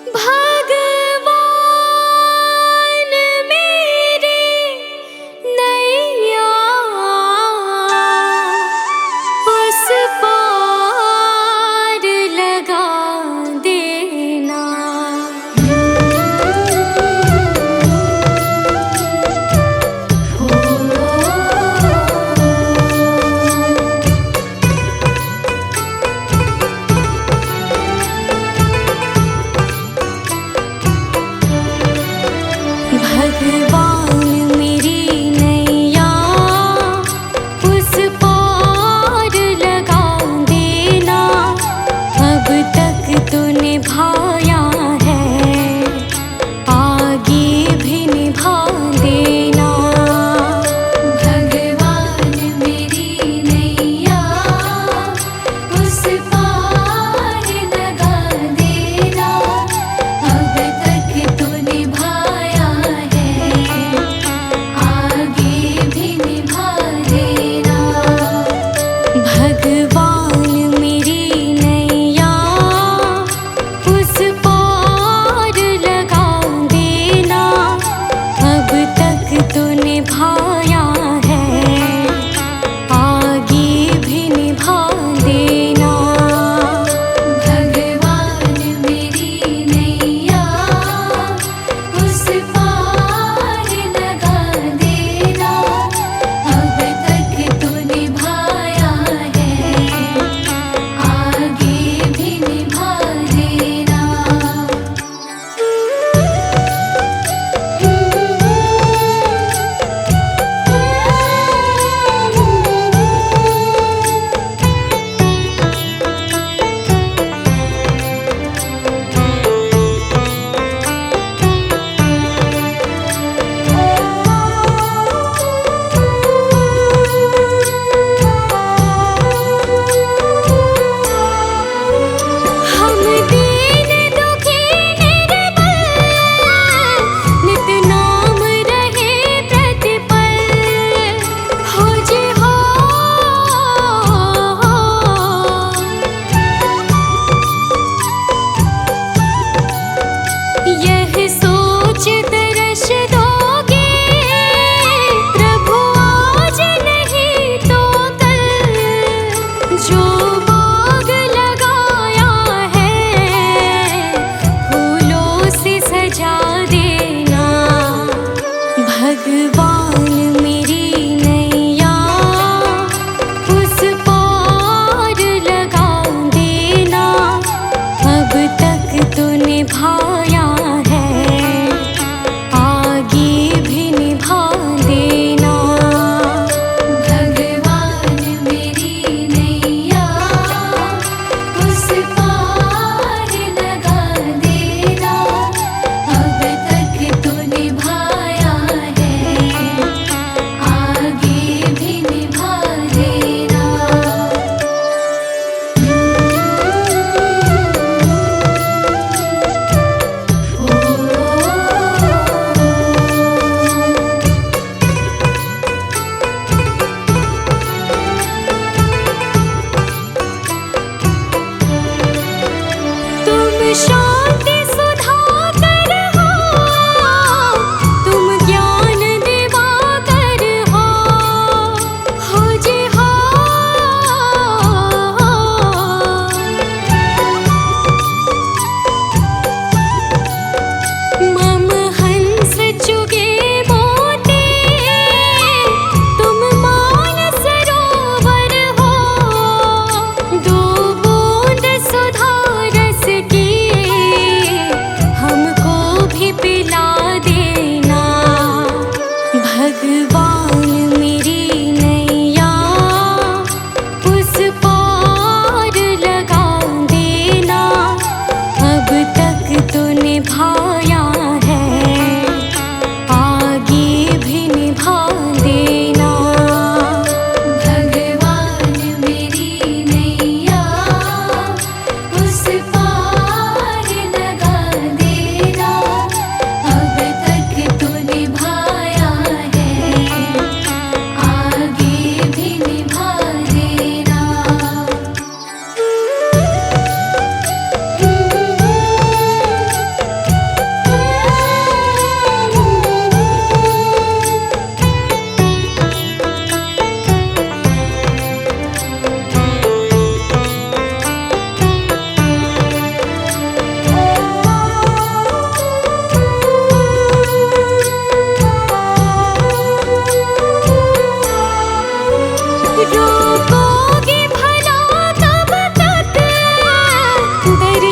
भगवान मेरी नैया उस पार लगा देना। भगवान मेरी नैया उस पार लगा देना। अब तक तो निभाया है, आगे भी निभा देना। भगवान मेरी नैया उस पार लगा देना। अब तक तो निभाया है, आगे भी निभा देना। भगवान मेरी नैया उस पार लगा देना। अब तक तो निभाया है, आगे भी निभा देना। भगवान मेरी नैया उस पार लगा देना। अब तक तो निभाया है, आगे भी निभा देना। हम दीन दुखी निर्बल, नित नाम रहे प्रतिपल। हो जी हो, यह सोच तरस दोगे प्रभु आज नहीं तो कल। जो बाग लगाया है फूलों से सजा देना। भगवान मेरी नैया उस पार लगा देना। अब तक तो निभाया है, आगे भी निभा देना। भगवान मेरी नैया उस पार लगा देना। अब तक तो निभाया है, आगे भी निभा देना।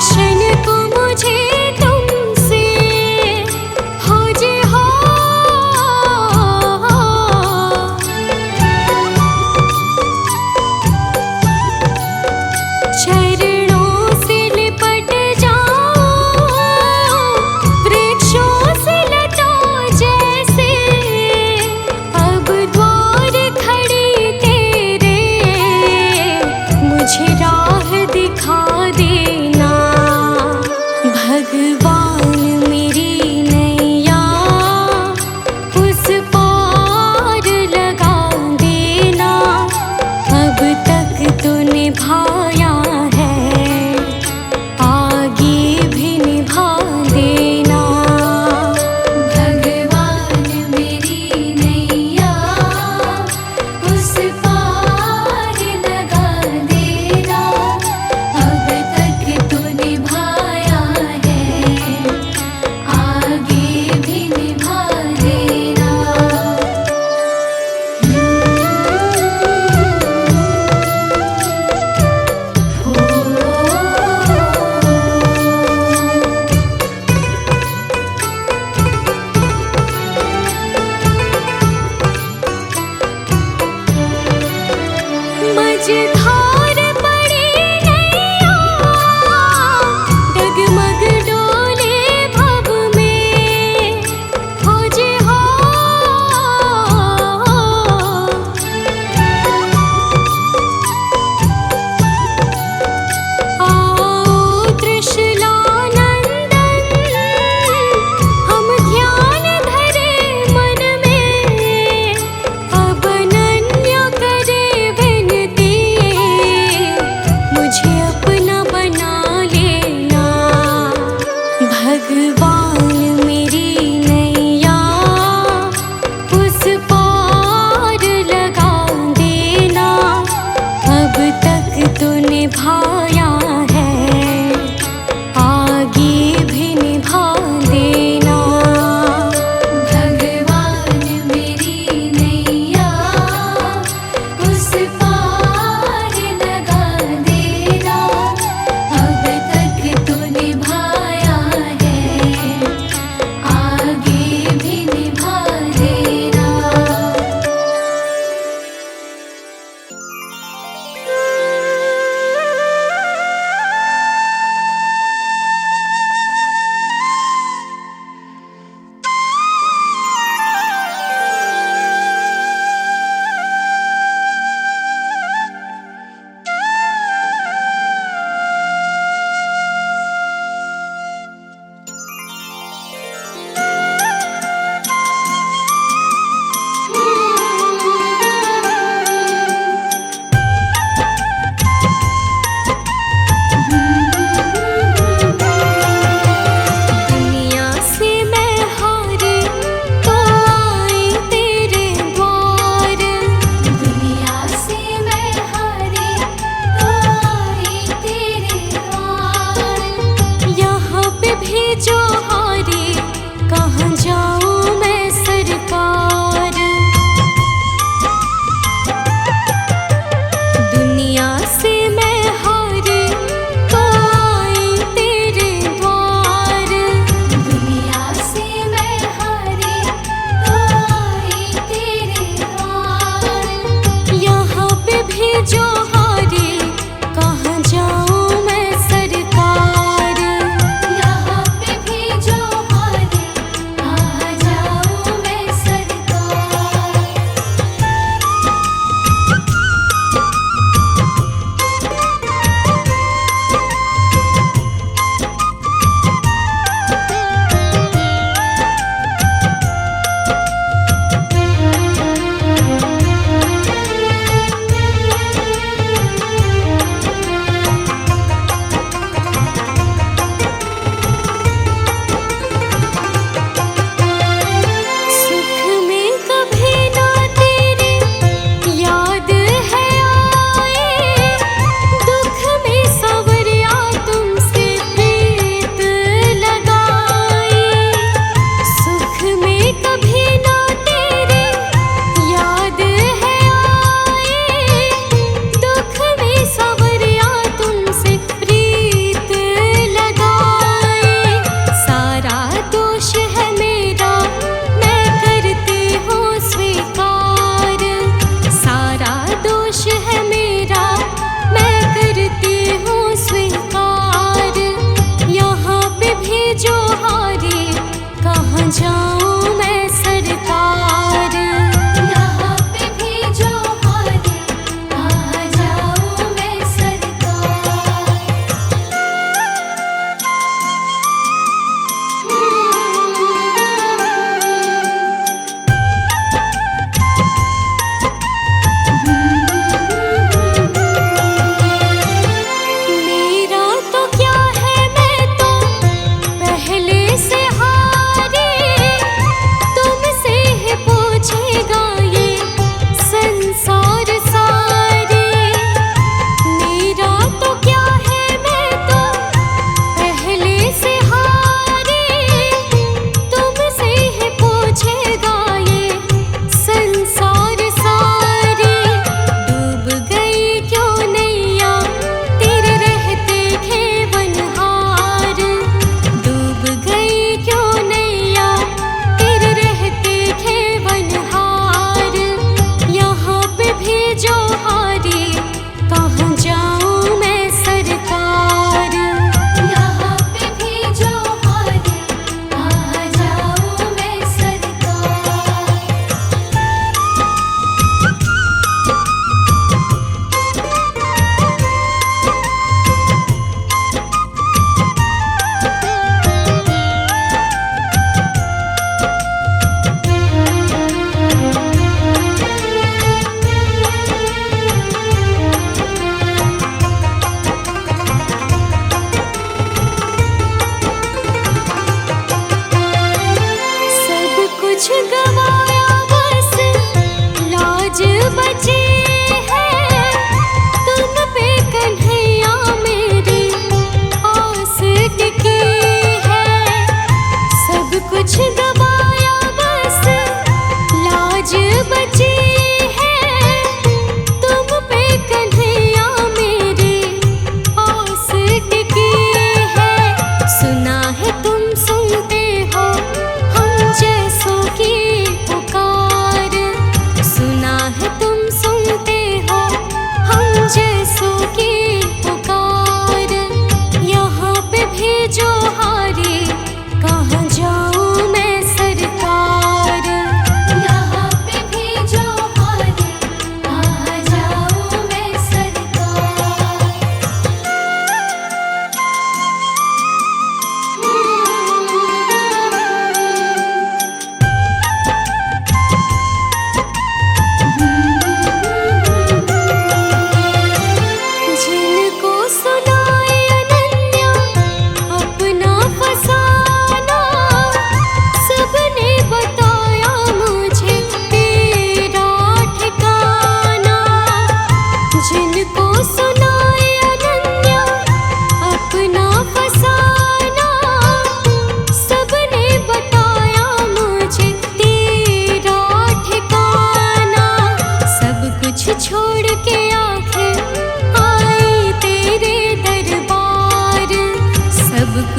दर्शन को मुझे तुमसे हो जे हो। चरणों से लिपट जाऊं वृक्षों से लटों जैसे, अब द्वार खड़ी तेरे मुझे राह दिखा देना।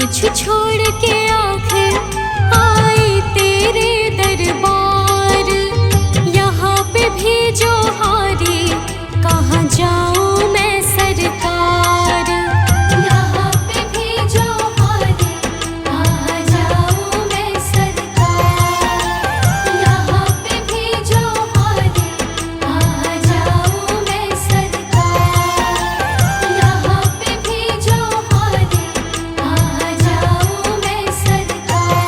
कुछ छोड़ के आखिर आई तेरे दरबार। यहाँ पे भी जो हारी, कहाँ जाऊँ मैं सरकार। यहाँ पे भी जो हारी, कहाँ जाऊँ मैं सरकार। यहाँ पे भी जो हारी, कहाँ जाऊँ मैं सरकार। यहाँ पे भी जो हारी, कहाँ जाऊँ मैं सरकार।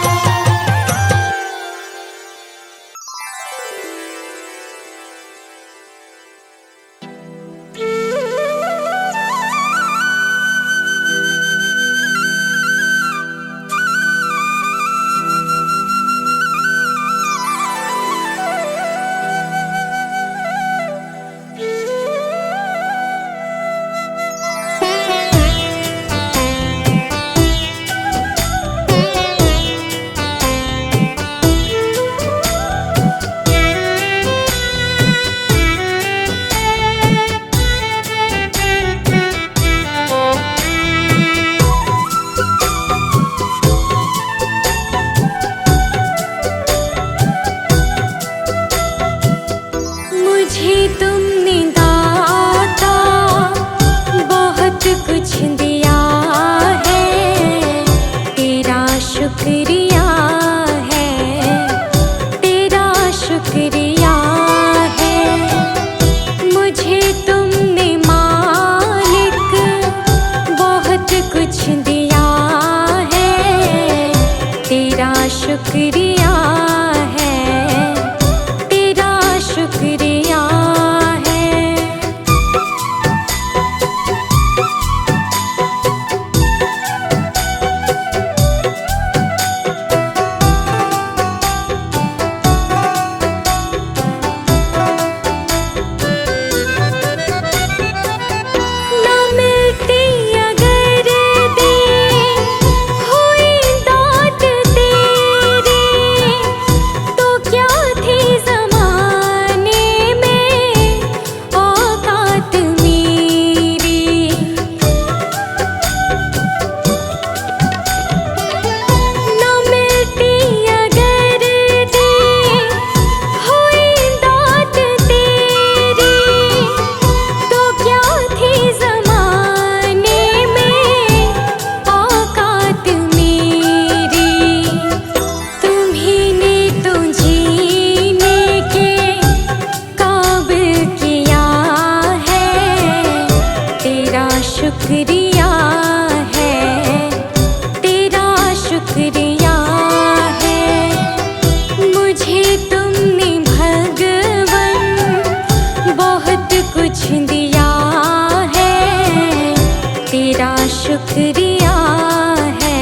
मुझे तुमने दाता बहुत कुछ दिया है, तेरा शुक्रिया है, तेरा शुक्रिया है। मुझे तुमने मालिक बहुत कुछ दिया है, तेरा शुक्रिया है, तेरा शुक्रिया है। ना मिलती अगर दी हुई दात तेरी, तो क्या थी ज़माने में औकात मेरी। ना मिलती अगर दी हुई दात तेरी, तो क्या थी ज़माने में औकात मेरी। तुम्हीं ने तो जीने के काबिल किया है, तेरा शुक्रिया है, तेरा शुक्रिया है। मुझे तुमने भगवन बहुत कुछ दिया है, तेरा शुक्रिया है,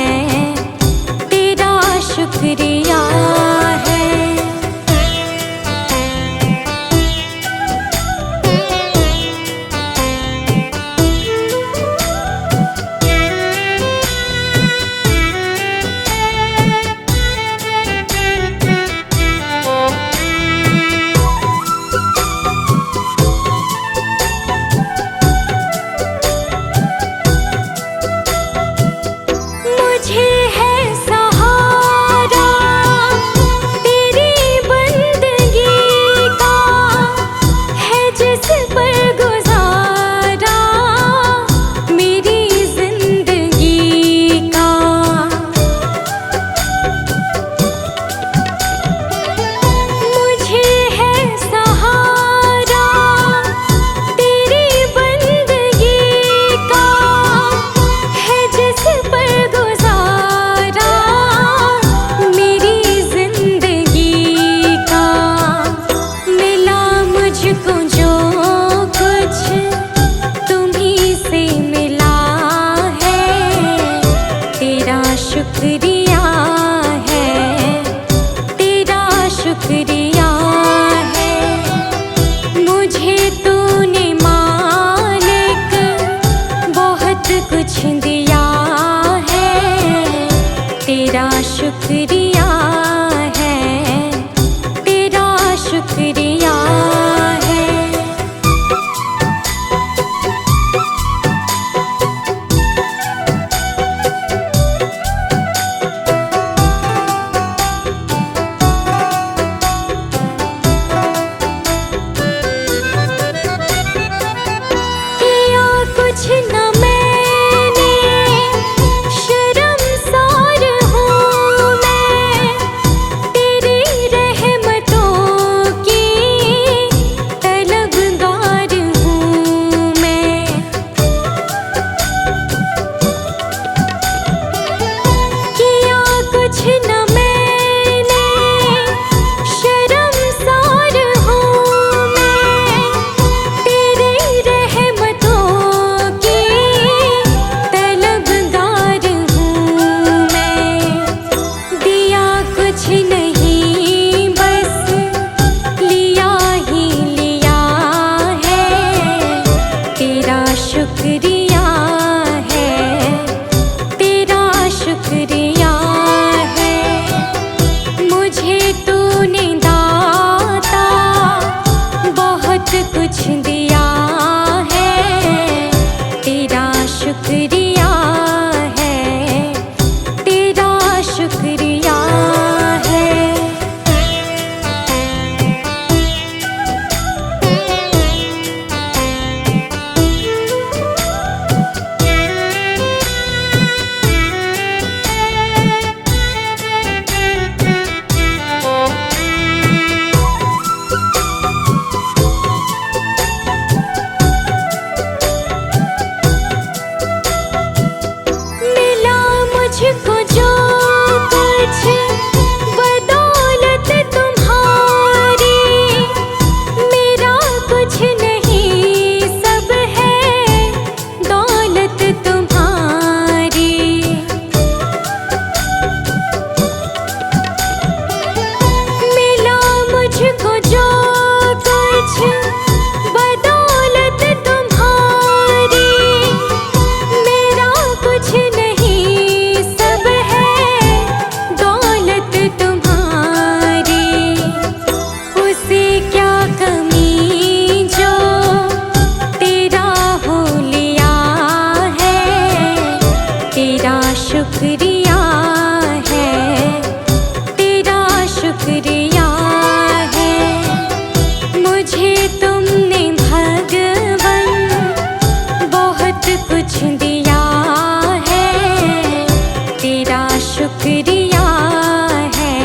तेरा शुक्रिया है। मुझे है सहारा तेरी बंदगी का, है जिस पर गुजारा मेरी जिंदगी का। मुझे है सहारा तेरी बंदगी का, है जिस पर गुजारा मेरी जिंदगी का। मिला मुझको जो कुछ तुम्हीं से मिला है, तेरा शुक्रिया है, तेरा शुक्रिया है। मुझे तूने मालिक बहुत कुछ दिया है, तेरा शुक्रिया है, तेरा शुक्रिया है। शुक्रिया है, तेरा शुक्रिया है। मुझे तुमने भगवन बहुत कुछ दिया है, तेरा शुक्रिया है,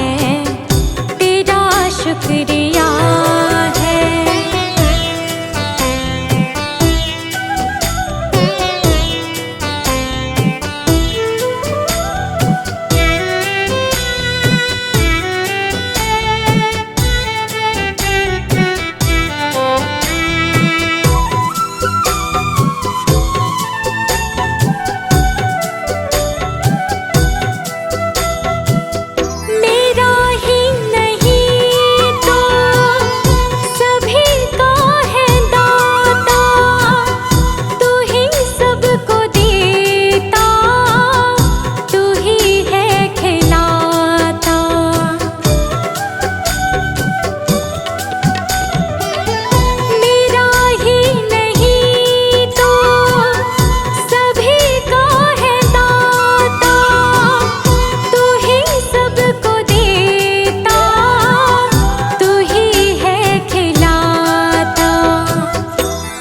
तेरा शुक्रिया है। मेरा ही नहीं तो सभी का है दाता, तू ही सबको देता, तू ही है खिलाता। मेरा ही नहीं तो सभी का है दाता, तू ही सबको देता, तू ही है खिलाता।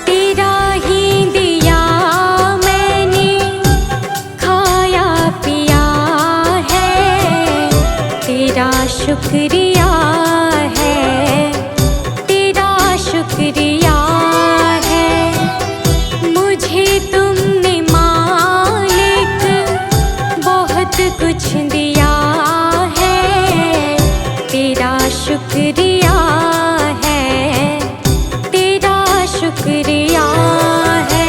तेरा ही दिया मैंने खाया पिया है, तेरा शुक्रिया है, तेरा शुक्रिया है। मुझे तुमने मालिक बहुत कुछ दिया है, तेरा शुक्रिया है, तेरा शुक्रिया है।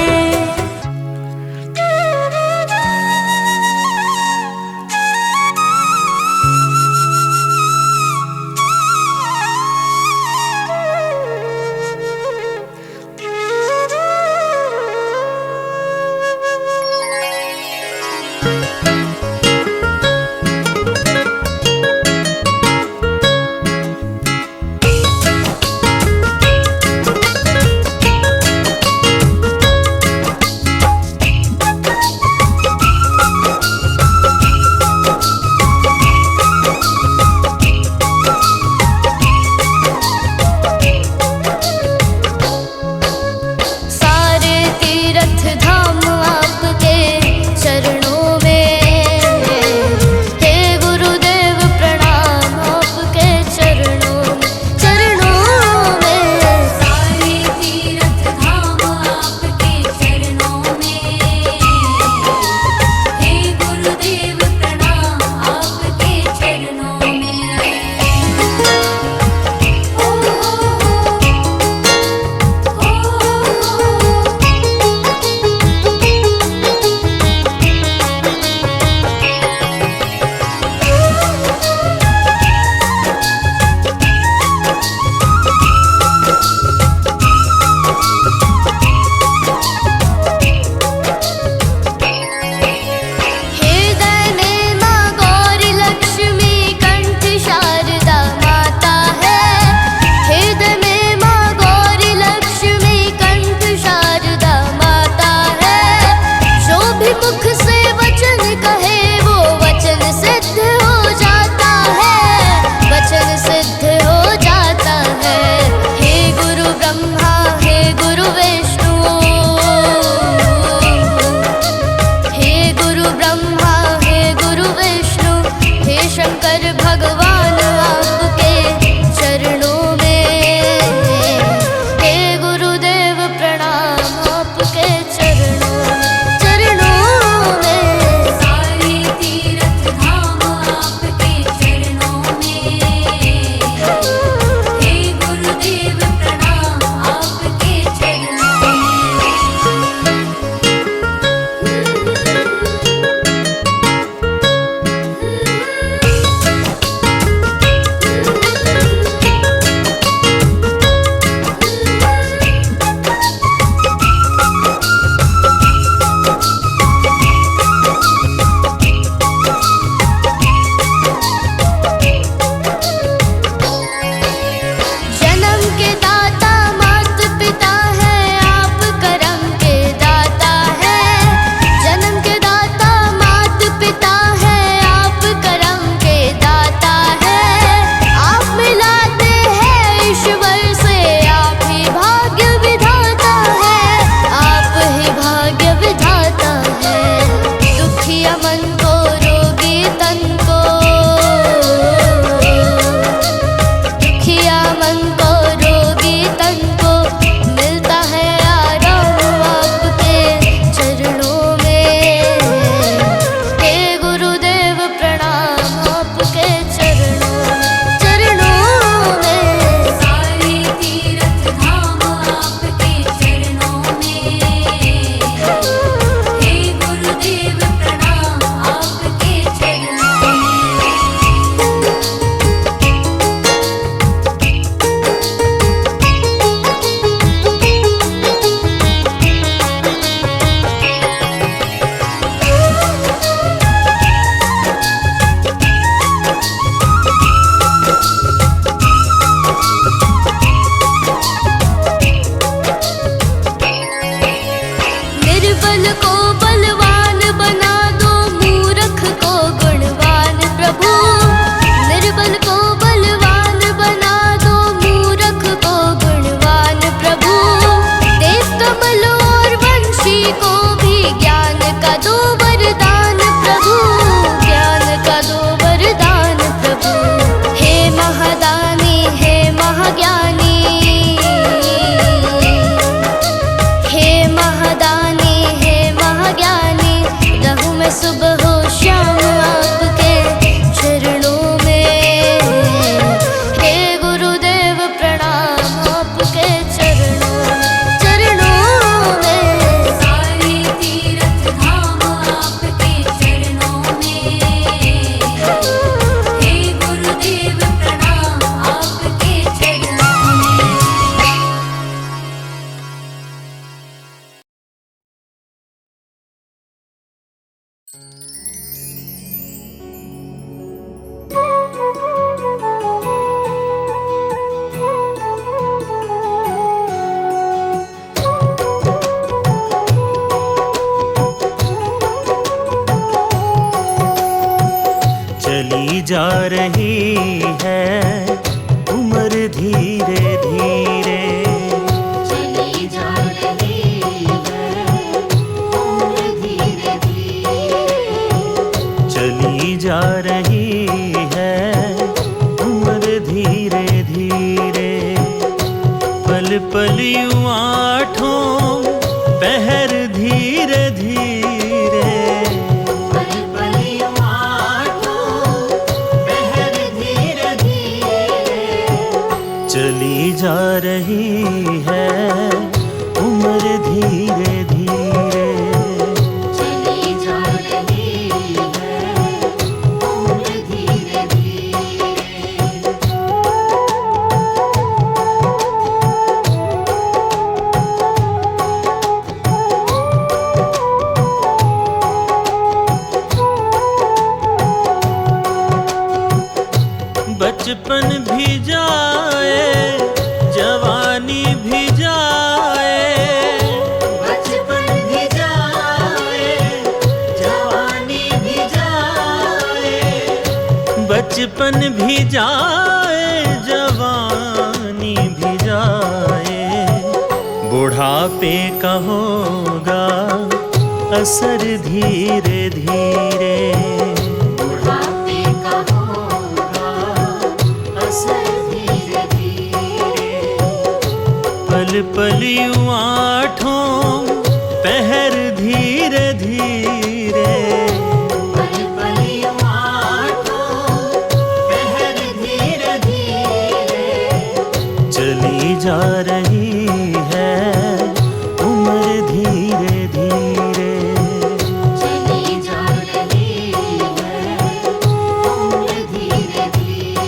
जा रही है उम्र धीरे धीरे। चली जा रही है उम्र धीरे धीरे। चली जा रही है उम्र धीरे धीरे। पल पल यूं आठों पहर धीरे धीरे। पल पल यूं आठों पहर धीरे धीरे। चली जा रही है उम्र धीरे धीरे। चली जा रही है उम्र धीरे धीरे। बचपन भी जाए जवानी भी जाए। बचपन भी जाए जवानी भी जाए। बचपन भी जाए जवानी भी जाए। बुढ़ापे का होगा असर धीरे धीरे। बुढ़ापे का होगा असर धीरे धीरे। पल पल यूं आठों पहर धीरे धीरे। पल पल यूं आठों पहर धीरे धीरे। चली जा रही है उम्र धीरे धीरे। चली जा रही है उम्र धीरे धीरे।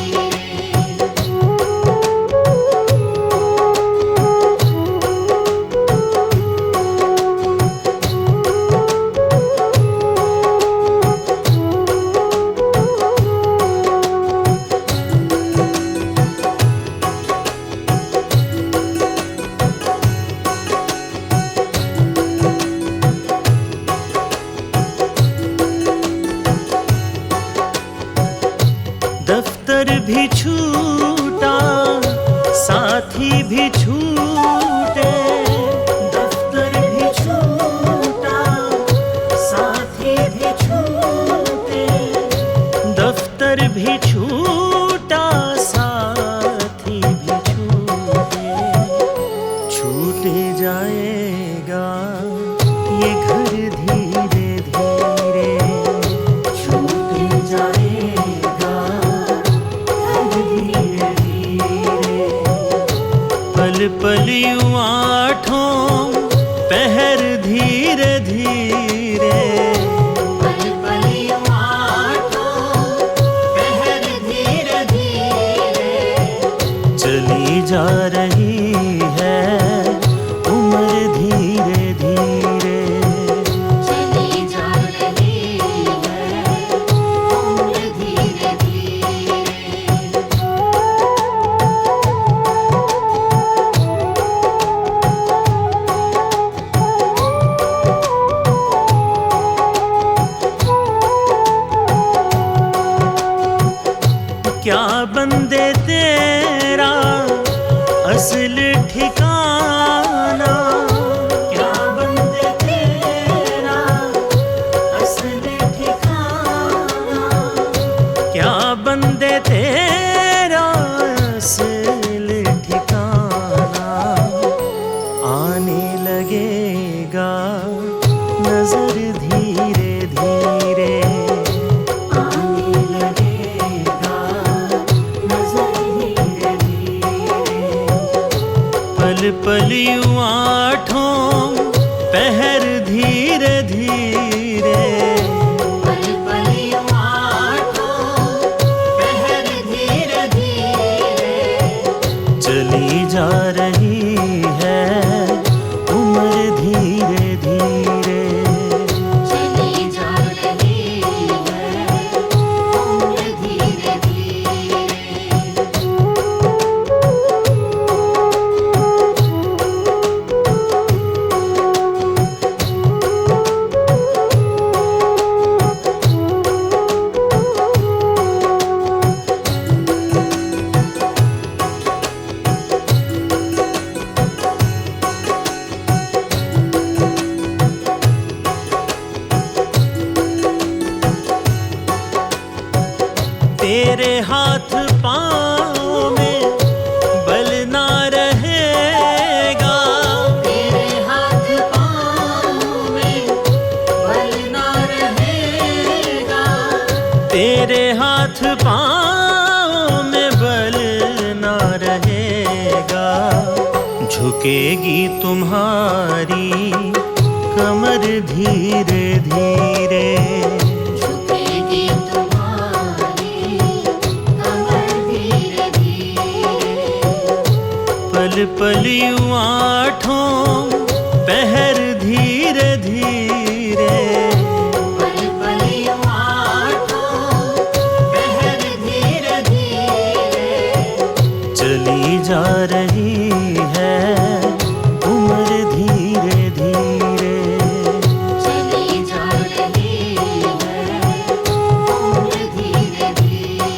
दफ्तर भी छूटा साथी भी छूटे। दफ्तर भी छूटा साथी भी छूटे। दफ्तर भी छूटा साथी भी छूटे। छूटे जाएगा ये घर धीरे धीरे। छूटे जाएगा घर धीरे धीरे। पल पल यूं आठों पहर धीरे धीरे। पल पल यूं आठों पहर धीरे धीरे। चली जा रही है उम्र धीरे धीरे। चली जा रही है उम्र धीरे धीरे। क्या बंदे तेरा असल ठिकाना। क्या बंदे तेरा असल ठिकाना। क्या बंदे तेरा असल ठिकाना। आने लगेगा नजर धीरे धीरे। आने लगेगा नजर धीरे धीरे। पल तेरे हाथ पाँव में बल ना रहेगा, तेरे हाथ पाँव में बल ना रहेगा, तेरे हाथ पाँव में बल ना रहेगा। झुकेगी तुम्हारी कमर धीरे धीरे, झुकेगी तुम्हारी कमर धीरे धीरे, पल पल यूं आठों पहर धीरे धीरे, पल पल यूं आठों पहर धीरे धीरे, चली जा रही है उम्र धीरे धीरे। चली जा रही है उम्र धीरे धीरे।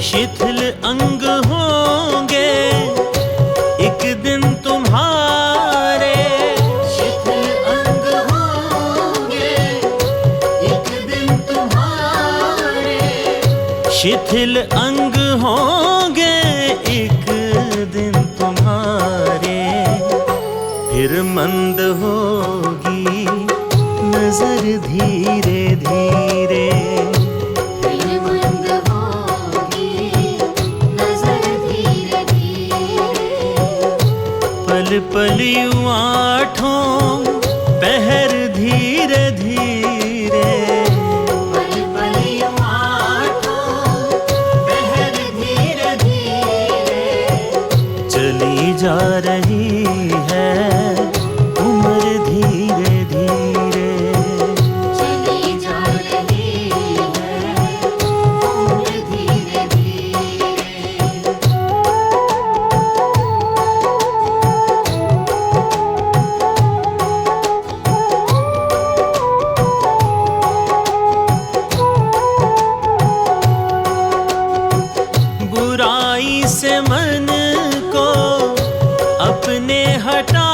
शिथिल अंग होंगे एक दिन तुम्हारे, शिथिल अंग होंगे एक दिन तुम्हारे, शिथिल अंग होंगे एक दिन तुम्हारे। फिर मंद होगी नजर धीरे धीरे, फिर मंद होगी नजर धीरे धीरे, पल पल यूं आठों पहर धीरे धीरे, पल पल यूं आठों पहर धीरे धीरे, चली जा रही है उम्र धीरे धीरे। चली जा रही है उम्र धीरे धीरे। बुराई से मन को अपने हटा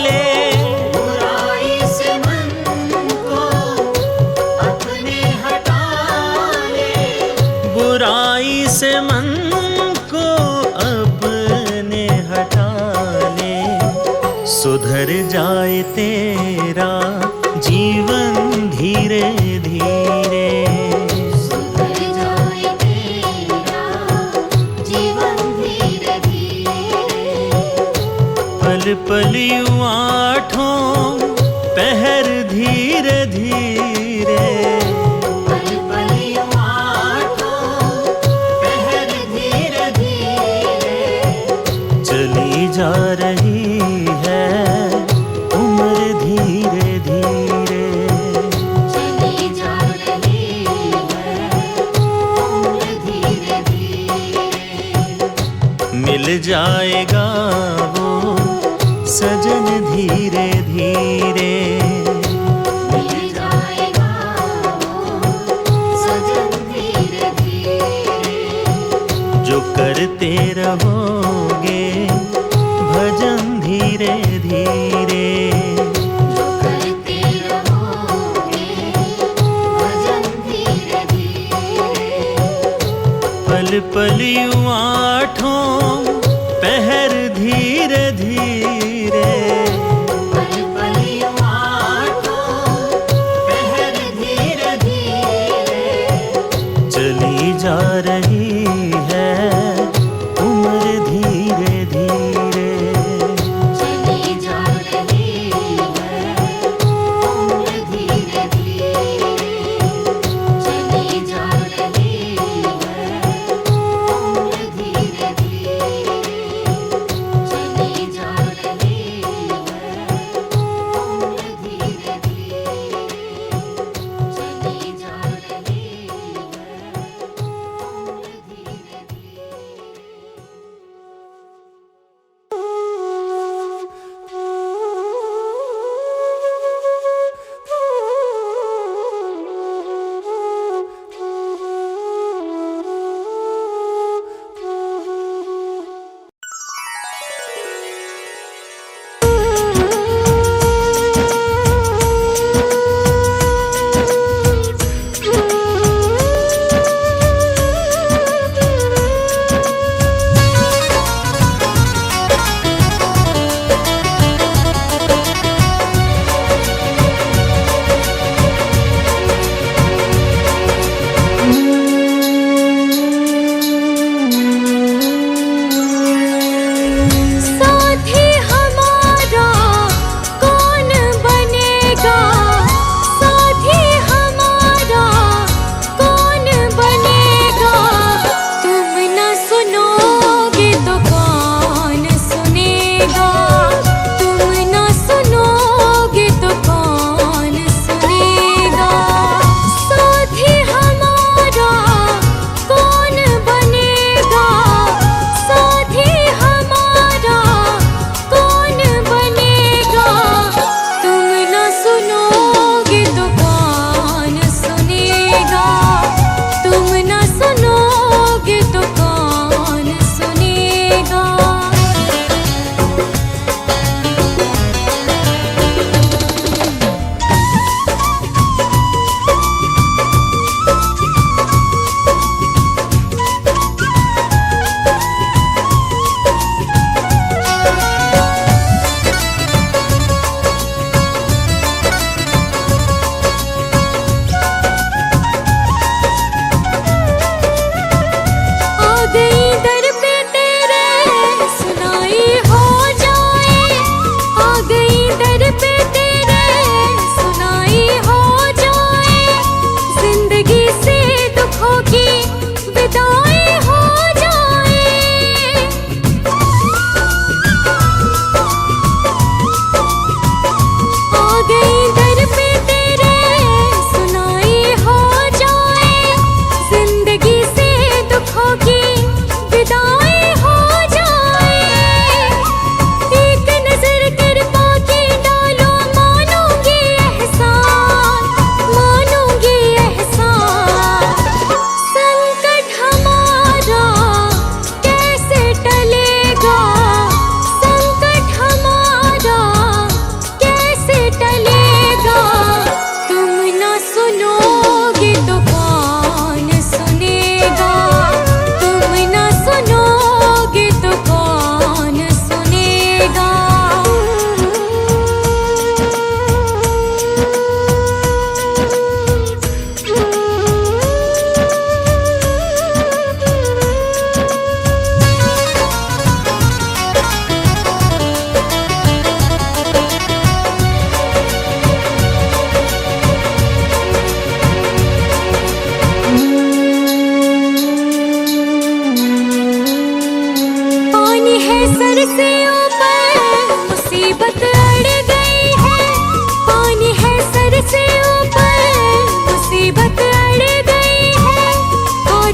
ले, बुराई से मन को अपने हटा ले, बुराई से मन को अपने हटा ले। सुधर जाए तेरा जीवन धीरे धीरे, सुधर जाए तेरा जीवन धीरे धीरे, पल पल यूं आठों पहर धीरे धीरे, पल पल यूं आठों पहर धीरे धीरे, चली जा रही है उम्र धीरे धीरे। चली जा रही है उम्र धीरे धीरे। मिल जाएगा वो सजन धीरे धीरे, मिल जाएगा वो सजन धीरे धीरे, जो करते रहोगे भजन धीरे धीरे, जो करते रहोगे भजन धीरे धीरे, पल पल यूं आठों पहर धीरे धीरे, पल पल यूं आठों पहर धीरे धीरे, चली जा रही है उम्र धीरे धीरे। चली जा रही है उम्र धीरे धीरे, चली जा रही है उम्र धीरे धीरे।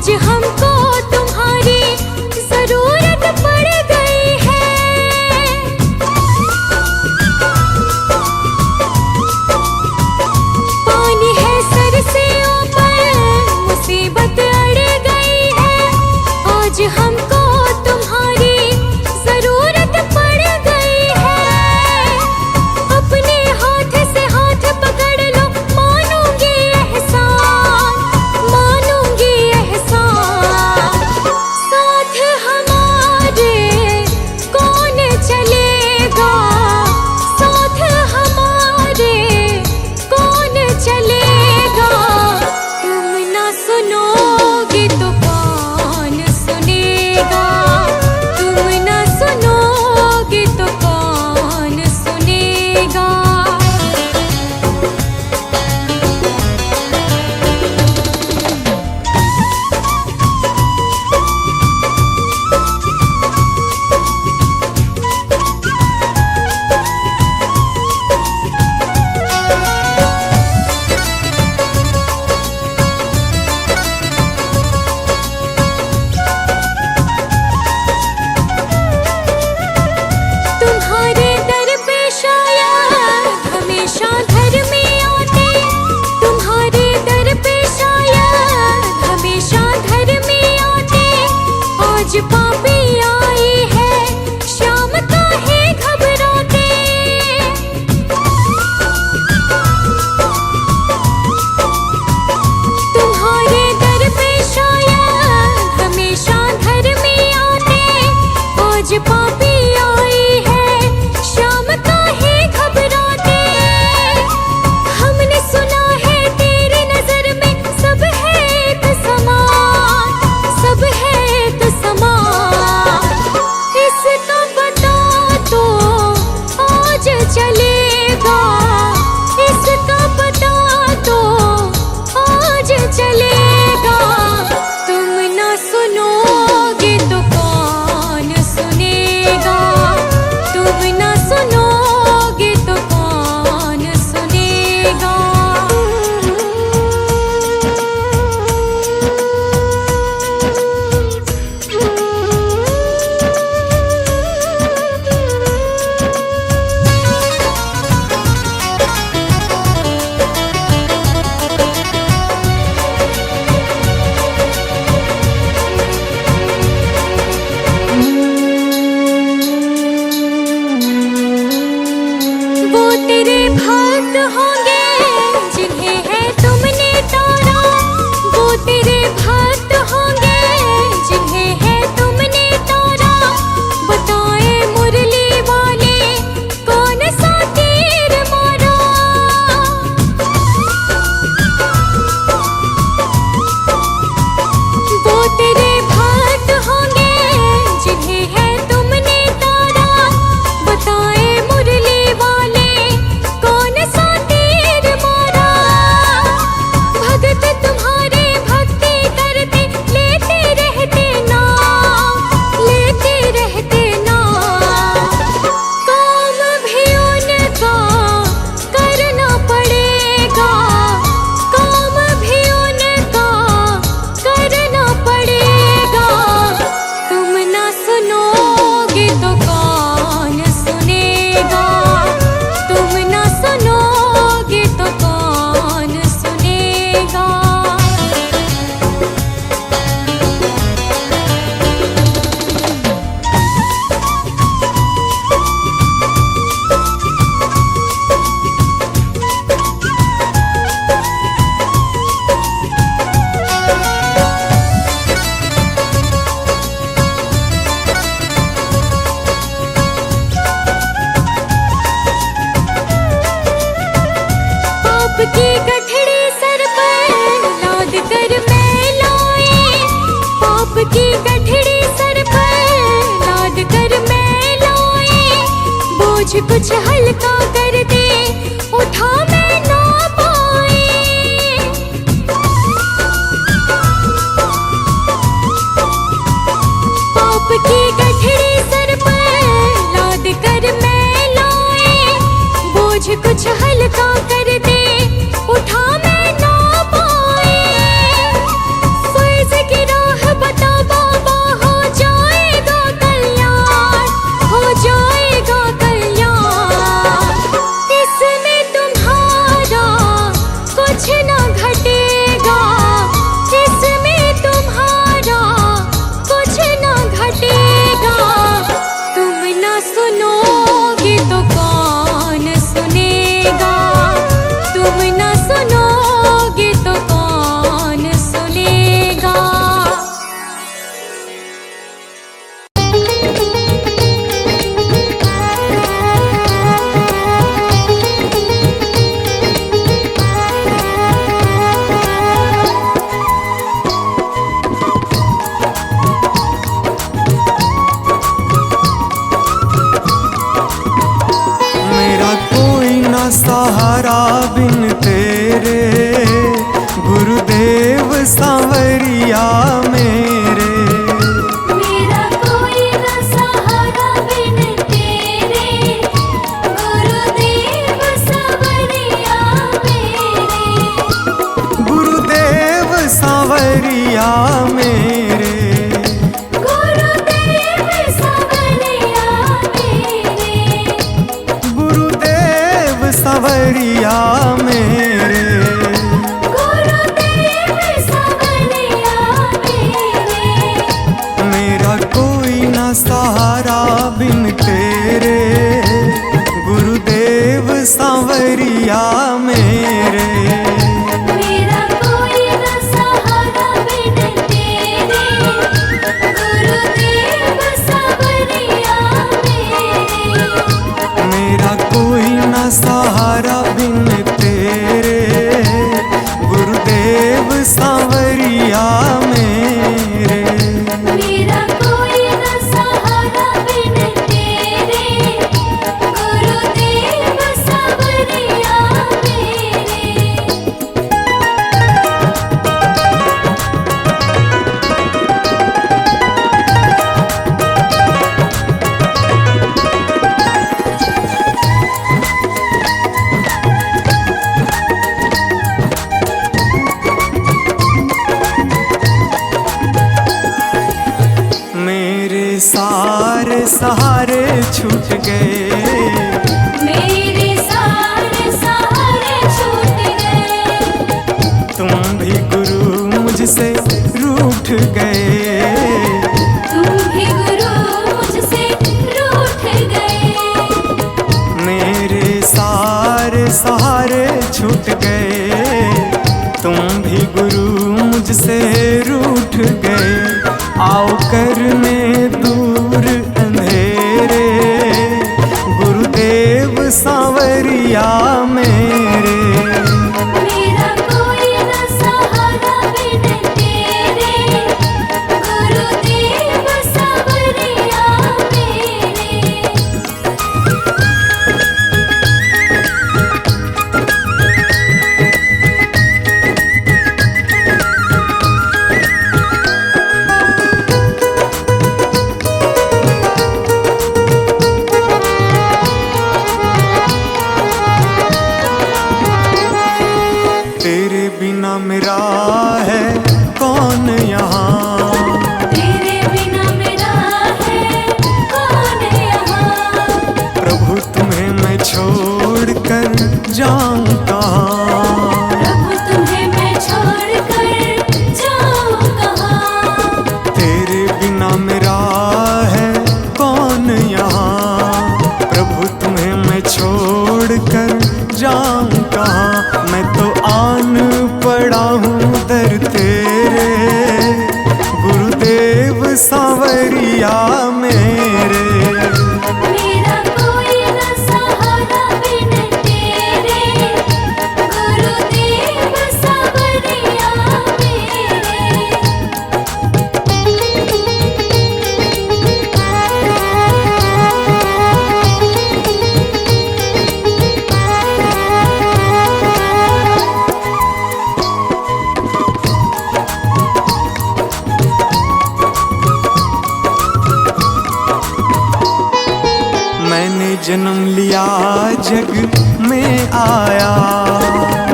आज हमको तुम्हारी जरूरत पड़ गई है। पानी है सर से ऊपर, मुसीबत अड़ गई है। आज हमको तुम्हारी जरूरत पड़ गई है। अपने हाथ से हाथ पकड़ लो, मानूंगी एहसान, मानूंगी एहसान। साथ हमारे कौन चलेगा, साथ हमारे कौन चलेगा। तुम ना सुनोगे तो कौन सुनेगा, तुम ना सुनोगे तो कौन सुनेगा। तुम्हारे दर पे शायद हमेशा घर में आते, तुम्हारे दर पे शायद हमेशा घर में आते। आज पापी आई है, शाम काहे घबराते। तुम्हारे दर पे शायद हमेशा घर में आते। आज पापी आई है, शाम काहे घबराते। हमने सुना है तेरी नजर में सब है एक समान, सब है एक समान। सहारा बिन तेरे, गुरुदेव सांवरिया मेरे। मेरा कोई न सहारा बिन तेरे, गुरुदेव सांवरिया मेरे। गुरुदेव सांवरिया मेरे, गुरुदेव सांवरिया मेरे। गुरुदेव सांवरिया मेरे। गुरुदेव सांवरिया मेरे। मेरा कोई ना सहारा बिन तेरे, गुरुदेव सांवरिया मेरे। मेरा कोई न सहारा बिन तेरे, गुरुदेव सांवरिया मेरे। मेरा कोई ना सहारा बिन तेरे, गुरुदेव सांवरिया मेरे। मेरा कोई न सहारा बिन तेरे, गुरुदेव सांवरिया मेरे। मेरे सारे सहारे छूट गए, मेरे सारे सहारे छूट गए। तुम भी गुरु मुझसे रूठ गए। तुम भी गुरु मुझसे रूठ गए। मेरे सारे सहारे छूट गए, तुम भी गुरु मुझसे रूठ गए। आओ करने दूर अंधेरे, गुरुदेव सांवरिया मेरे। मेरा कोई न सहारा बिन तेरे, गुरुदेव सांवरिया मेरे। तेरे बिना मेरा है कौन यहाँ, तेरे बिना मेरा है कौन यहाँ। प्रभु तुम्हें मैं छोड़ कर जाऊं कहाँ। प्रभु तुम्हें मैं छोड़ कर जाऊं कहाँ। तेरे बिना मेरा है कौन यहाँ, प्रभु तुम्हें मैं छोड़ कर जाऊं कहाँ। मैं तो आन पड़ा हूँ दर तेरे, गुरुदेव सांवरिया मेरे। मेरा कोई न सहारा बिन तेरे, गुरुदेव सांवरिया मेरे। मैंने जन्म लिया जग में आया,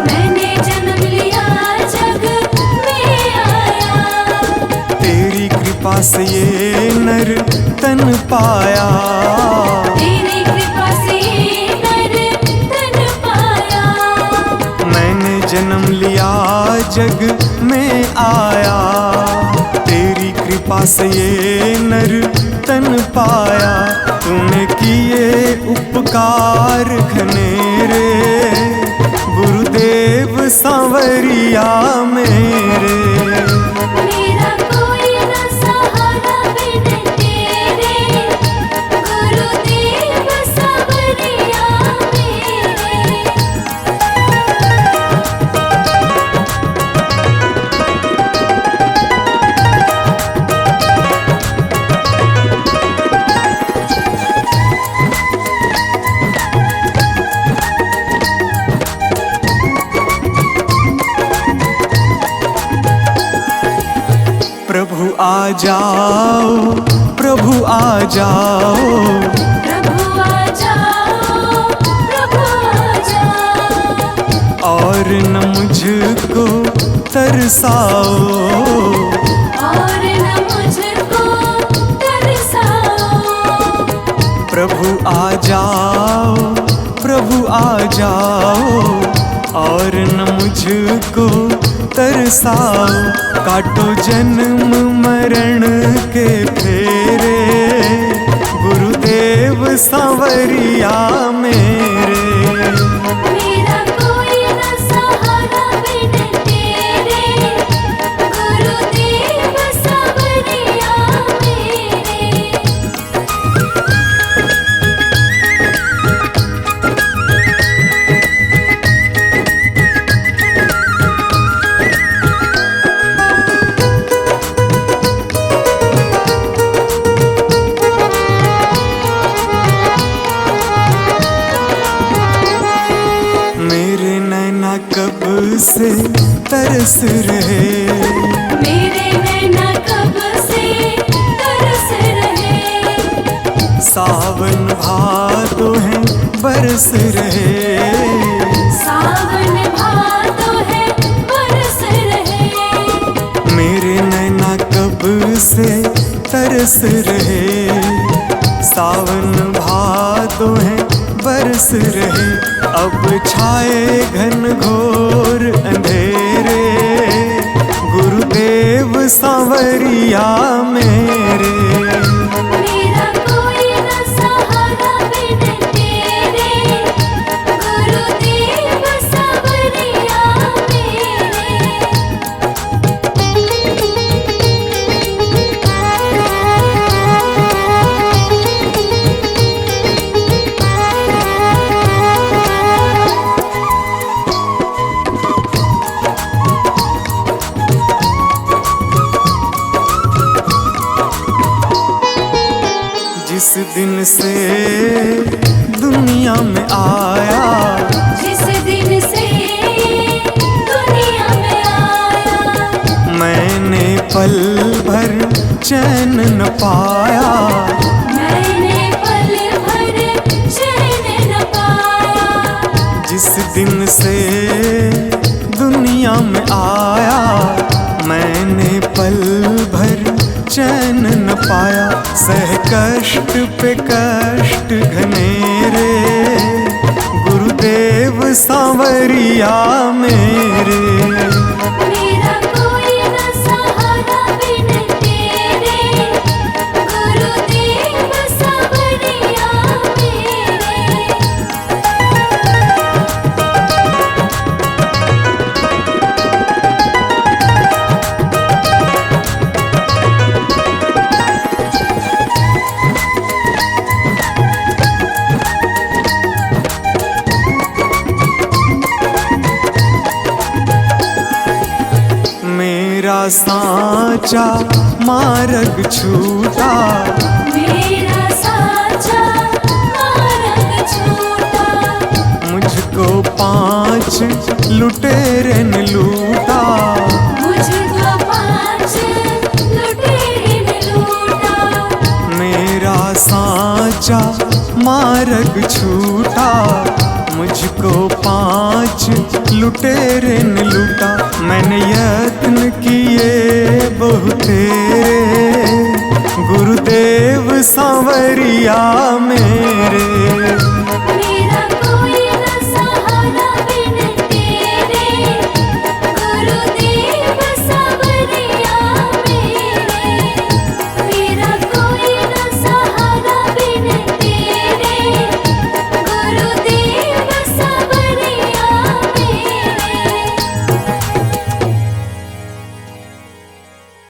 मैंने जन्म लिया जग में आया। तेरी कृपा से ये नर तन पाया। तेरी कृपा से नर तन पाया। मैंने जन्म लिया जग में आया, तेरी कृपा से ये नर तन पाया। तूने किए उपकार घनेरे, गुरुदेव सांवरिया मेरे। मेरा कोई न सहारा बिन तेरे, गुरुदेव सांवरिया मेरे। प्रभु आ जाओ, प्रभु आ जाओ, प्रभु आ जाओ, प्रभु आ जाओ, और न मुझको तरसाओ, और न मुझको तरसाओ। प्रभु आ जाओ, प्रभु आ जाओ, और न मुझको तरसाओ। काटो जन्म मरण के फेरे, गुरुदेव सांवरिया मेरे। मेरा कोई न सहारा बिन तेरे, गुरुदेव सांवरिया मेरे। मेरे नैना कब से तरस रहे, मेरे नैना कब से तरस रहे, सावन भादो है बरस रहे। सावन भादो है बरस रहे। मेरे नैना कब से तरस रहे, सावन भादो है बरस रहे। अब छाए घन घोर अंधेरे, गुरुदेव सांवरिया मेरे। मेरा कोई न सहारा बिन तेरे, गुरुदेव सांवरिया जिस दिन से दुनिया में आया, जिस दिन से दुनिया में आया, मैंने पल भर चैन न पाया। मैंने पल भर चैन न पाया। जिस दिन से दुनिया में आया, मैंने पल भर चैन न पाया। सह कष्ट पे कष्ट घनेरे, गुरुदेव सांवरिया मेरे। मेरा कोई न सहारा बिन तेरे, गुरुदेव सांवरिया मेरे। मेरा साचा मार्ग छूटा, मेरा साचा मार्ग छूटा, मुझको 5 लुटेरे ने लूटा। मुझको 5 लुटेरे ने लूटा। मेरा साचा मार्ग छूटा, मुझको 5 लुटेरे ने लूटा। मैंने यत्न किए बहुतेरे, गुरुदेव सांवरिया मेरे।